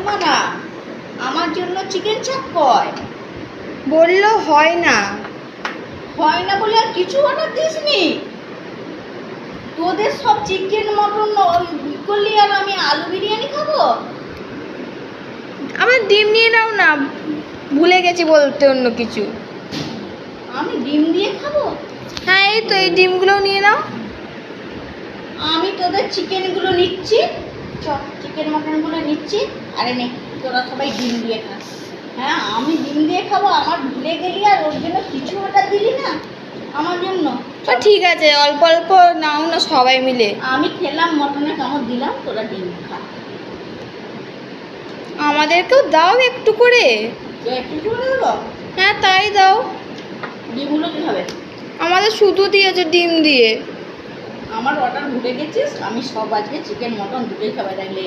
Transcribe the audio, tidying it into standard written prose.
মানা, আমার জন্য চিকেন চাপ কয়। বললো হয় না। হয় না বলে আর কিছু অর্ডার দিসনি? তোদের সব চিকেন মটন করলি আর আমি আলু বিরিয়ানি খাবো? আমার ডিম নিয়ে নাও না, ভুলে গেছি বলতে অন্য কিছু। আমি ডিম দিয়ে খাবো? হ্যাঁ এই তো, এই ডিমগুলোও নিয়ে নাও। আমি তোদের চিকেনগুলো নিচ্ছি, চিকেন মটনগুলো নিচ্ছি। আরে নে, তোরা সবাই ডিম দিয়ে খা। হ্যাঁ আমি ডিম দিয়ে খাবো, আমার ভুলে গেলি আর ওর জন্য কিছু অর্ডার দিলি না আমার জন্য। ঠিক আছে, অল্প অল্প নাও না সবাই মিলে। আমি খেলাম, মটনের কামড় দিলাম, তোরা ডিম খা। আমাদেরকেও দাও একটু করে। তো একটু করে দেবো? হ্যাঁ তাই দাও। ডিমগুলো কী হবে? আমাদের শুধু দিয়েছে ডিম দিয়ে। আমার অর্ডার ভুলে গেছিস, আমি সব আজকে চিকেন মটন দুটোই খাবার লাগলে